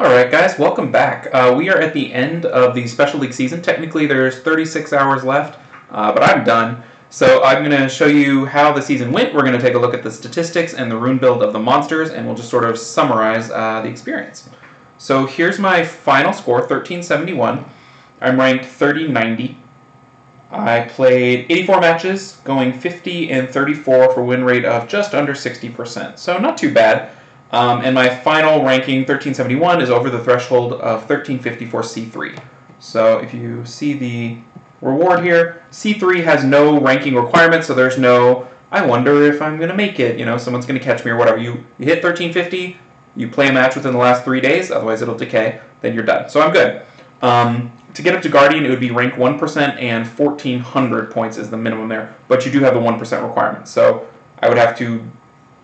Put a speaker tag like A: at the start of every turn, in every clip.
A: Alright guys, welcome back. We are at the end of the Special League season. Technically there's 36 hours left, but I'm done. So I'm going to show you how the season went. We're going to take a look at the statistics and the rune build of the monsters, and we'll just sort of summarize the experience. So here's my final score, 1371. I'm ranked 3090. I played 84 matches, going 50 and 34 for win rate of just under 60%. So not too bad. And my final ranking, 1371, is over the threshold of 1354 C3. So if you see the reward here, C3 has no ranking requirements, so there's no, I wonder if I'm going to make it, you know, someone's going to catch me or whatever. You hit 1350, you play a match within the last 3 days, otherwise it'll decay, then you're done. So I'm good. To get up to Guardian, it would be rank 1% and 1,400 points is the minimum there, but you do have the 1% requirement. So I would have to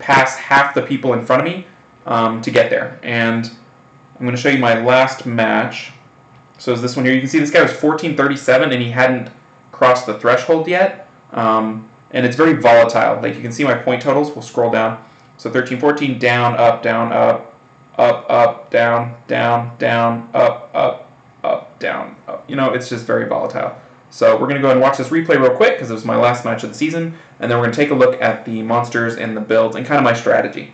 A: pass half the people in front of me to get there. And I'm going to show you my last match. So is this one here. You can see this guy was 1437 and he hadn't crossed the threshold yet. And it's very volatile. Like you can see my point totals. We'll scroll down. So 1314, down, up, down, up, down, down, down, up, down, up. You know, it's just very volatile. So we're going to go ahead and watch this replay real quick because it was my last match of the season. And then we're going to take a look at the monsters and the builds and kind of my strategy.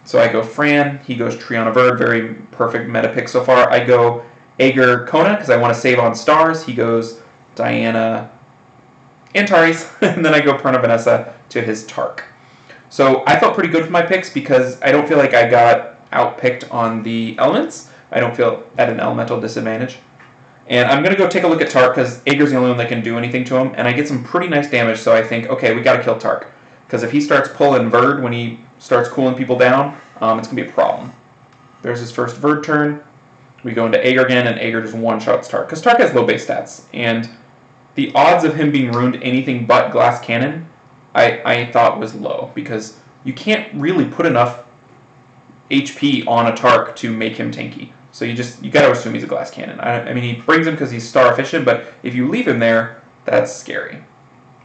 A: So I go Fran, he goes Triana Verd, very perfect meta pick so far. I go Aegir Kona because I want to save on stars. He goes Diana Antares, and then I go Perna Vanessa to his Tark. So I felt pretty good with my picks because I don't feel like I got outpicked on the elements. I don't feel at an elemental disadvantage. And I'm going to go take a look at Tark because Aegir's the only one that can do anything to him, and I get some pretty nice damage, so I think, okay, we got to kill Tark. Because if he starts pulling Verd when he starts cooling people down, it's going to be a problem. There's his first Verd turn. We go into Aegir again, and Aegir just one-shots Tark. Because Tark has low base stats, and the odds of him being ruined anything but Glass Cannon, I thought was low. Because you can't really put enough HP on a Tark to make him tanky. So you got to assume he's a Glass Cannon. I mean, he brings him because he's star efficient, but if you leave him there, that's scary.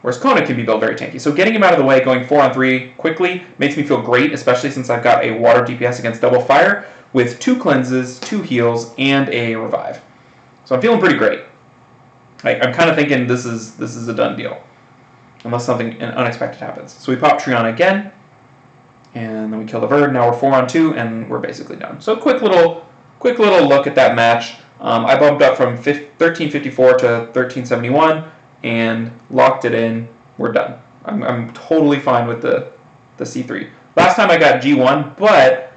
A: Whereas Kona can be built very tanky. So getting him out of the way, going 4-on-3 quickly, makes me feel great, especially since I've got a water DPS against double fire with 2 cleanses, 2 heals, and a revive. So I'm feeling pretty great. I'm kind of thinking this is a done deal. Unless something unexpected happens. So we pop Triana again, and then we kill the Verd. Now we're 4-on-2, and we're basically done. So quick little look at that match. I bumped up from 1354 to 1371. And locked it in. We're done. I'm totally fine with the C3. Last time I got G1, but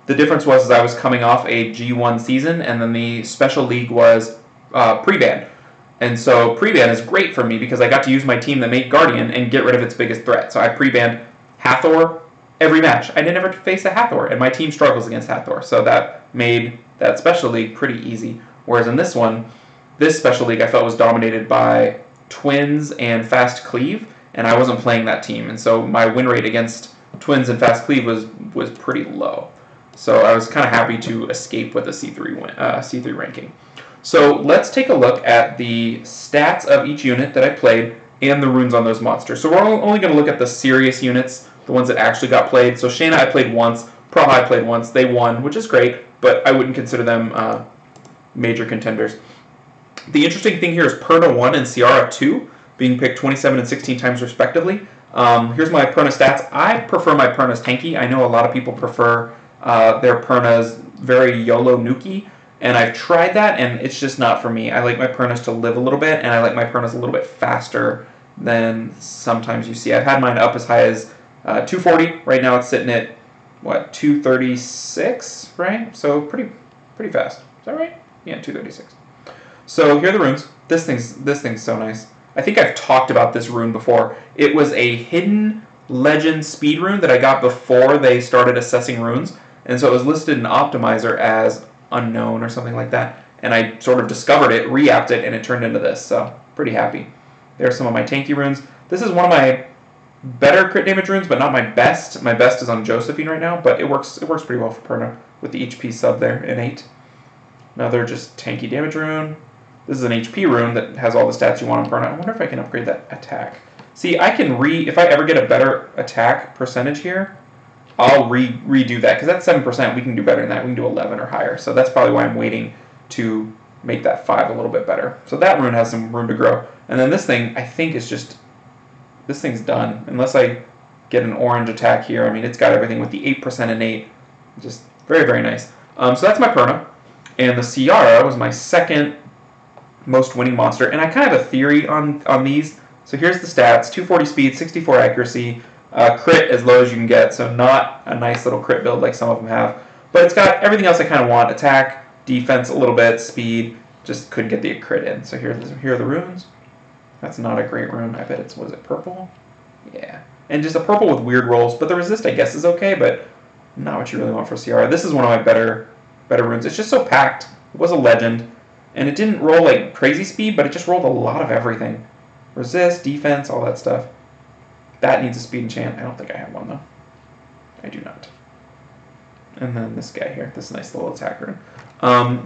A: the difference was I was coming off a G1 season, and then the Special League was pre-ban. And so pre-ban is great for me because I got to use my team that made Guardian and get rid of its biggest threat. So I pre-banned Hathor every match. I didn't ever face a Hathor, and my team struggles against Hathor. So that made that Special League pretty easy. Whereas in this one, this Special League I felt was dominated by Twins and Fast Cleave, and I wasn't playing that team, and so my win rate against Twins and Fast Cleave was pretty low. So I was kind of happy to escape with a C3 ranking. So let's take a look at the stats of each unit that I played and the runes on those monsters. So we're only going to look at the serious units, the ones that actually got played. So Shayna I played once, Praha I played once, they won, which is great, but I wouldn't consider them major contenders. The interesting thing here is Perna 1 and Ciara 2 being picked 27 and 16 times respectively. Here's my Perna stats. I prefer my Pernas tanky. I know a lot of people prefer their Pernas very YOLO nuki, and I've tried that, and it's just not for me. I like my Pernas to live a little bit, and I like my Pernas a little bit faster than sometimes you see. I've had mine up as high as 240. Right now it's sitting at, what, 236, right? So pretty fast. Is that right? Yeah, 236. So here are the runes. This thing's so nice. I think I've talked about this rune before. It was a hidden legend speed rune that I got before they started assessing runes, and so it was listed in Optimizer as unknown or something like that. And I sort of discovered it, re-apped it, and it turned into this. So pretty happy. There's some of my tanky runes. This is one of my better crit damage runes, but not my best. My best is on Josephine right now, but it works pretty well for Perna with the HP sub there, innate. Another just tanky damage rune. This is an HP rune that has all the stats you want on Perna. I wonder if I can upgrade that attack. See, if I ever get a better attack percentage here, I'll redo that, because that's 7%. We can do better than that. We can do 11 or higher. So that's probably why I'm waiting to make that 5 a little bit better. So that rune has some room to grow. And then this thing, I think, is just, this thing's done. Unless I get an orange attack here. I mean, it's got everything with the 8% innate. Just very, very nice. So that's my Perna. And the Ciara was my second most winning monster. And I kind of have a theory on these. So here's the stats. 240 speed, 64 accuracy, crit as low as you can get. So not a nice little crit build like some of them have. But it's got everything else I kind of want. Attack, defense a little bit, speed. Just couldn't get the crit in. So here are the runes. That's not a great rune. I bet it's, was it purple? Yeah. And just a purple with weird rolls. But the resist, I guess, is okay, but not what you really want for Ciara. This is one of my better runes. It's just so packed. It was a legend. And it didn't roll like crazy speed, but it just rolled a lot of everything. Resist, defense, all that stuff. That needs a speed enchant. I don't think I have one, though. I do not. And then this guy here, this nice little attack rune.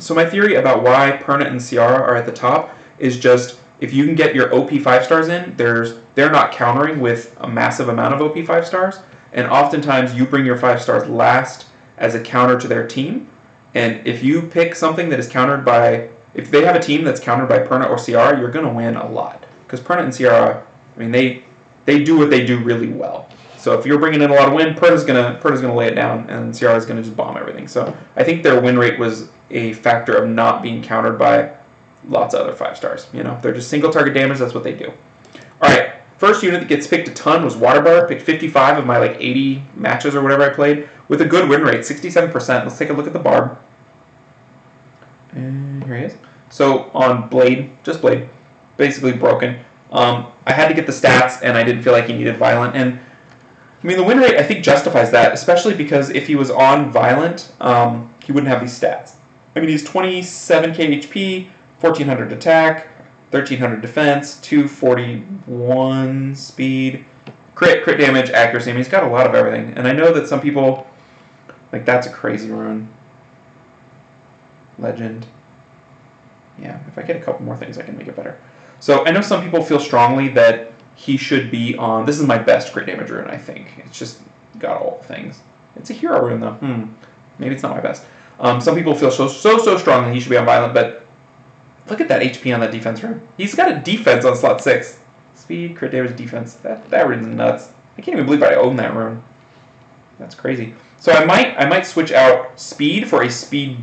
A: So my theory about why Perna and Ciara are at the top is just, if you can get your OP 5 stars in, they're not countering with a massive amount of OP 5 stars, and oftentimes you bring your 5 stars last as a counter to their team. And if you pick something that is countered by, if they have a team that's countered by Perna or Ciara, you're going to win a lot. Because Perna and Ciara, I mean, they do what they do really well. So if you're bringing in a lot of win, Perna's gonna lay it down, and Ciara's gonna just bomb everything. So I think their win rate was a factor of not being countered by lots of other 5 stars. You know, they're just single target damage. That's what they do. All right, first unit that gets picked a ton was Waterbar. Picked 55 of my like 80 matches or whatever I played with a good win rate, 67%. Let's take a look at the Barb. And here he is. So on Blade, just Blade, basically broken. I had to get the stats, and I didn't feel like he needed Violent. And I mean, the win rate I think justifies that, especially because if he was on Violent, he wouldn't have these stats. I mean, he's 27k HP, 1400 attack, 1300 defense, 241 speed, crit damage, accuracy. I mean, he's got a lot of everything. And I know that some people, like, that's a crazy rune. Legend. Yeah, if I get a couple more things, I can make it better. So I know some people feel strongly that he should be on, this is my best crit damage rune, I think. It's just got all the things. It's a hero rune, though. Maybe it's not my best. Some people feel so strongly he should be on Violent, but look at that HP on that defense rune. He's got a defense on slot 6. Speed, crit damage, defense. That rune's nuts. I can't even believe I own that rune. That's crazy. So I might switch out speed for a speed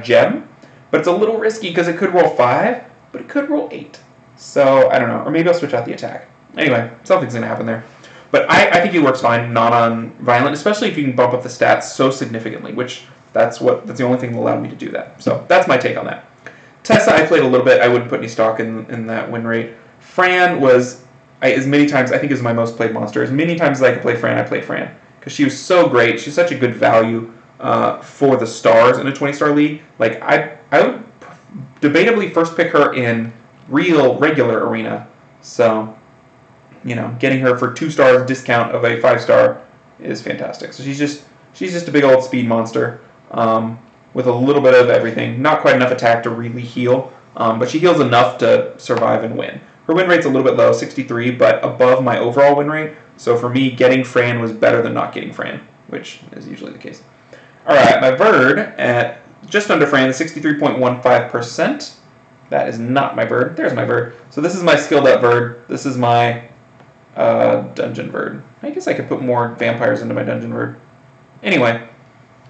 A: gem, but it's a little risky because it could roll 5, but it could roll 8. So I don't know, or maybe I'll switch out the attack. Anyway, something's gonna happen there. But I think he works fine, not on Violent, especially if you can bump up the stats so significantly, which that's the only thing that allowed me to do that. So that's my take on that. Tessa, I played a little bit. I wouldn't put any stock in that win rate. Fran was, as many times, I think is my most played monster. As many times as I could play Fran, I played Fran. Because she was so great. She's such a good value for the stars in a 20-star league. Like, I would debatably first pick her in regular arena. So, you know, getting her for 2 stars discount of a 5-star is fantastic. So she's just a big old speed monster with a little bit of everything. Not quite enough attack to really heal, but she heals enough to survive and win. Her win rate's a little bit low, 63, but above my overall win rate. So for me, getting Fran was better than not getting Fran, which is usually the case. All right, my Bird at just under Fran, 63.15%. That is not my Bird. There's my Bird. So this is my skilled up Bird. This is my dungeon Bird. I guess I could put more vampires into my dungeon Bird. Anyway,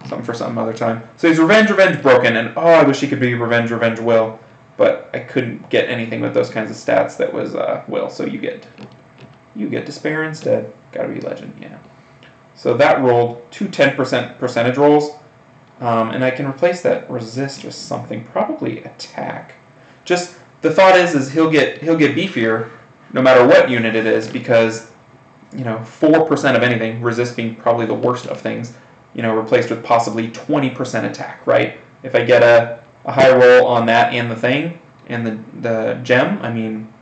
A: something for some other time. So he's Revenge, broken, and oh, I wish he could be Revenge, Will. But I couldn't get anything with those kinds of stats that was Will. So you get Despair instead. Gotta be Legend, yeah. So that rolled 2 10% percentage rolls. And I can replace that Resist with something, probably Attack. Just the thought is he'll get beefier no matter what unit it is, because, you know, 4% of anything, Resist being probably the worst of things, you know, replaced with possibly 20% attack, right? If I get a high roll on that and the thing and the gem, I mean,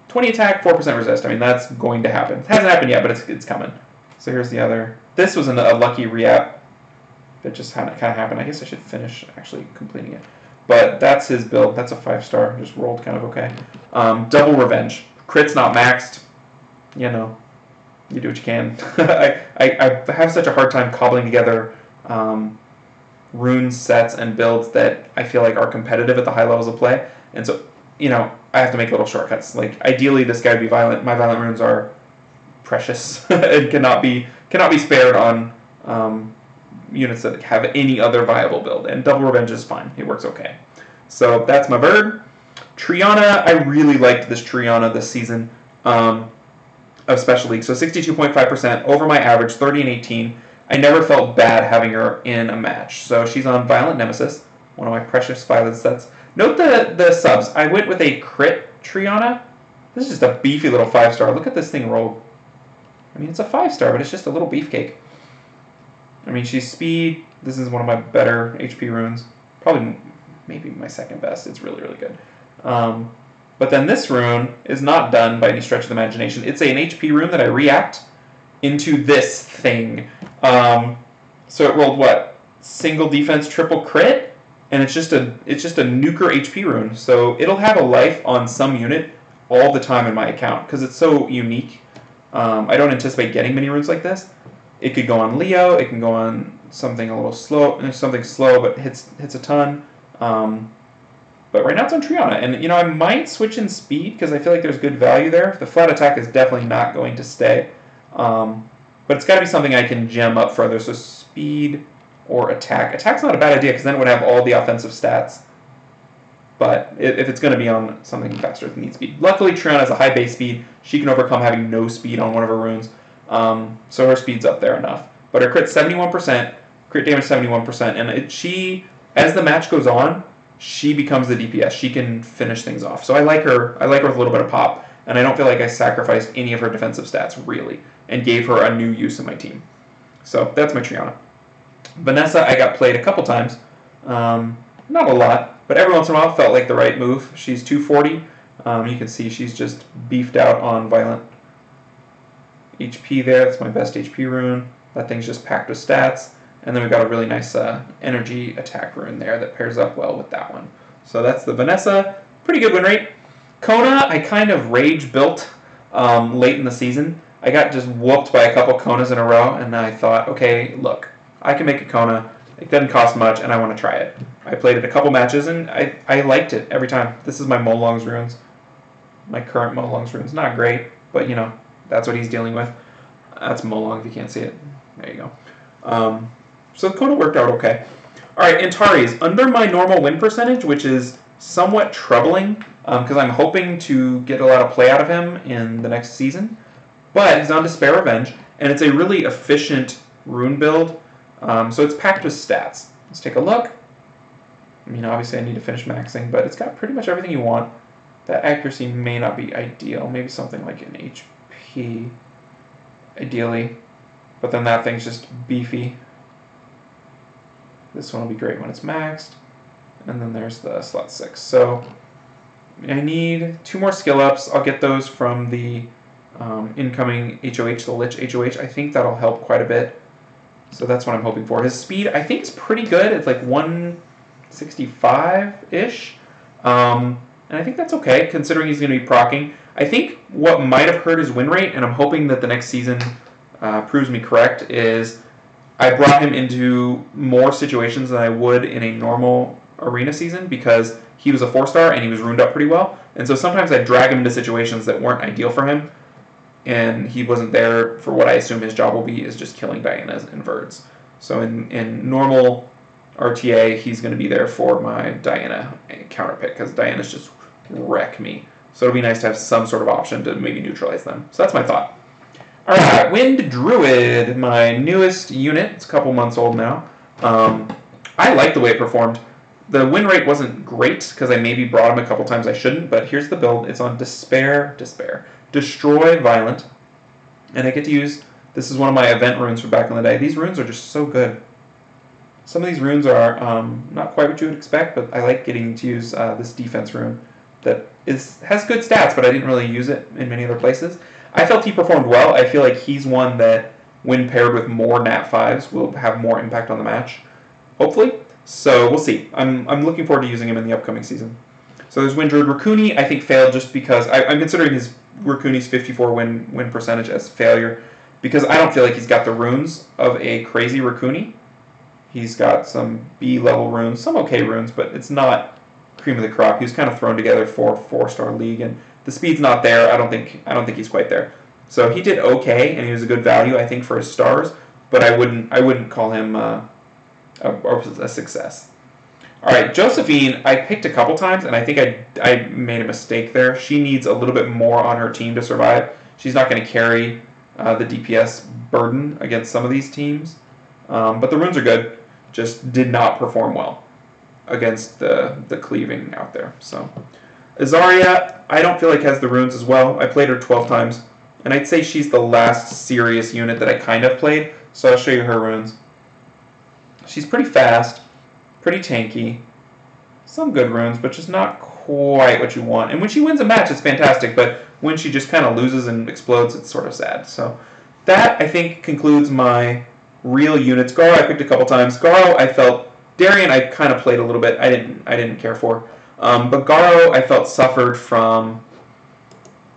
A: 20 attack, 4% resist. I mean, that's going to happen. It hasn't happened yet, but it's coming. So here's the other. This was a lucky re-app that just kind of happened. I guess I should finish actually completing it. But that's his build. That's a 5-star. Just rolled kind of okay. Double Revenge. Crit's not maxed. You know, You do what you can. I have such a hard time cobbling together rune sets and builds that I feel like are competitive at the high levels of play, and so I have to make little shortcuts. Like ideally, this guy would be violent. My violent runes are precious and cannot be spared on units that have any other viable build. And double revenge is fine. It works okay. So that's my bird. Triana, I really liked this Triana this season of Special League. So 62.5% over my average, 30 and 18. I never felt bad having her in a match. So she's on Violent Nemesis, one of my precious Violet sets. Note the subs. I went with a crit Triana. This is just a beefy little 5-star. Look at this thing roll. I mean, it's a 5-star, but it's just a little beefcake. I mean, she's speed. This is one of my better HP runes. Probably, maybe my second best. It's really, really good. But then this rune is not done by any stretch of the imagination. It's an HP rune that I react into this thing. So it rolled what? Single defense, triple crit, and it's just a nuker HP rune. So it'll have a life on some unit all the time in my account because it's so unique. I don't anticipate getting many runes like this. It could go on Leo. It can go on something a little slow, something slow but hits a ton. But right now it's on Triana, and I might switch in speed because I feel like there's good value there. The flat attack is definitely not going to stay, but it's got to be something I can gem up further. So speed or attack. Attack's not a bad idea because then it would have all the offensive stats. But if it's going to be on something faster than need speed. Luckily, Triana has a high base speed. She can overcome having no speed on one of her runes. So her speed's up there enough. But her crit 71%, crit damage 71%, and she, as the match goes on, she becomes the DPS. She can finish things off. So I like her. I like her with a little bit of pop, and I don't feel like I sacrificed any of her defensive stats really, and gave her a new use in my team. So that's my Triana. Vanessa, I got played a couple times, not a lot, but every once in a while felt like the right move. She's 240. You can see she's just beefed out on violent HP there. That's my best HP rune. That thing's just packed with stats. And then we've got a really nice energy attack rune there that pairs up well with that one. So that's the Vanessa. Pretty good win rate. Kona, I kind of rage built late in the season. I got just whooped by a couple Konas in a row, and I thought, okay, look, I can make a Kona. It doesn't cost much, and I want to try it. I played it a couple matches, and I liked it every time. This is my Molong's runes. My current Molong's runes. Not great, but, that's what he's dealing with. That's Molong if you can't see it. There you go. So the Kona worked out okay. All right, Antares, under my normal win percentage, which is somewhat troubling because I'm hoping to get a lot of play out of him in the next season. But he's on Despair Revenge, and it's a really efficient rune build. So it's packed with stats. Let's take a look. I mean, obviously I need to finish maxing, but it's got pretty much everything you want. That accuracy may not be ideal. Maybe something like an HP, ideally. But then that thing's just beefy. This one will be great when it's maxed. And then there's the slot 6. So I need 2 more skill ups. I'll get those from the incoming HOH, the Lich HOH. I think that'll help quite a bit. So that's what I'm hoping for. His speed, I think, is pretty good. It's like 165-ish. And I think that's okay, considering he's going to be proccing. I think what might have hurt his win rate, and I'm hoping that the next season proves me correct, is I brought him into more situations than I would in a normal arena season because he was a 4-star and he was runed up pretty well. And so sometimes I drag him into situations that weren't ideal for him, and he wasn't there for what I assume his job will be, is just killing Dianas and Verds. So in normal RTA, he's going to be there for my Diana counter pick because Dianas just wreck me. So it'll be nice to have some sort of option to maybe neutralize them. So that's my thought. All right, Wind Druid, my newest unit. It's a couple months old now. I like the way it performed. The win rate wasn't great because I maybe brought him a couple times I shouldn't, but here's the build. It's on Despair, Destroy Violent, and I get to use, this is one of my event runes from back in the day. These runes are just so good. Some of these runes are not quite what you would expect, but I like getting to use this defense rune that has good stats, but I didn't really use it in many other places. I felt he performed well. I feel like he's one that, when paired with more Nat 5s, will have more impact on the match, hopefully. So we'll see. I'm looking forward to using him in the upcoming season. So there's Wind Druid. Rukuni, I think, failed just because I'm considering his Rukuni's 54 win percentage as failure. because I don't feel like he's got the runes of a crazy Raccoony. He's got some B-level runes, some okay runes, but it's not cream of the crop. He was kind of thrown together for 4-star league, and the speed's not there. I don't think he's quite there. So he did okay, and he was a good value, I think, for his stars. But I wouldn't call him a success. All right, Josephine, I picked a couple times, and I think I made a mistake there. She needs a little bit more on her team to survive. She's not going to carry the DPS burden against some of these teams. But the runes are good. Just did not perform well against the cleaving out there. So Azaria, I don't feel like has the runes as well. I played her 12 times, and I'd say she's the last serious unit that I kind of played. So I'll show you her runes. She's pretty fast, pretty tanky, some good runes, but just not quite what you want. And when she wins a match, it's fantastic, but when she just kind of loses and explodes, it's sort of sad. So that, I think, concludes my real units. Garo, I picked a couple times. Garo, I felt... Darien, I kind of played a little bit. I didn't care for. But Garo, I felt suffered from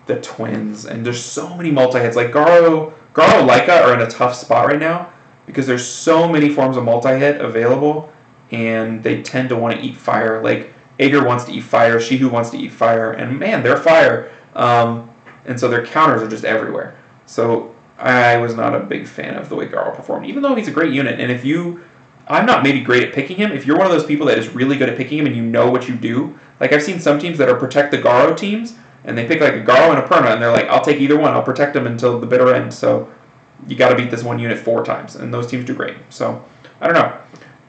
A: the twins, and there's so many multi-hits. Like Garo and Leica are in a tough spot right now because there's so many forms of multi-hit available, and they tend to want to eat fire. Like Aegir wants to eat fire, Shihu wants to eat fire, and man, they're fire. And so their counters are just everywhere. So I was not a big fan of the way Garo performed, even though he's a great unit. And if you... I'm not maybe great at picking him. If you're one of those people that is really good at picking him and you know what you do, like I've seen some teams that are protect the Garo teams, and they pick like a Garo and a Perna, and they're like, I'll take either one. I'll protect them until the bitter end. So you got to beat this one unit 4 times, and those teams do great. So I don't know.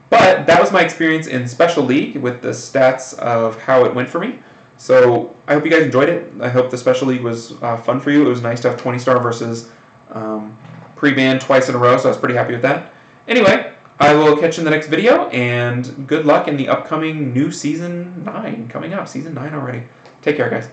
A: But that was my experience in Special League with the stats of how it went for me. So I hope you guys enjoyed it. I hope the Special League was fun for you. It was nice to have 20-star versus pre-ban twice in a row, so I was pretty happy with that. Anyway, I will catch you in the next video, and good luck in the upcoming new Season 9 coming up. Season 9 already. Take care, guys.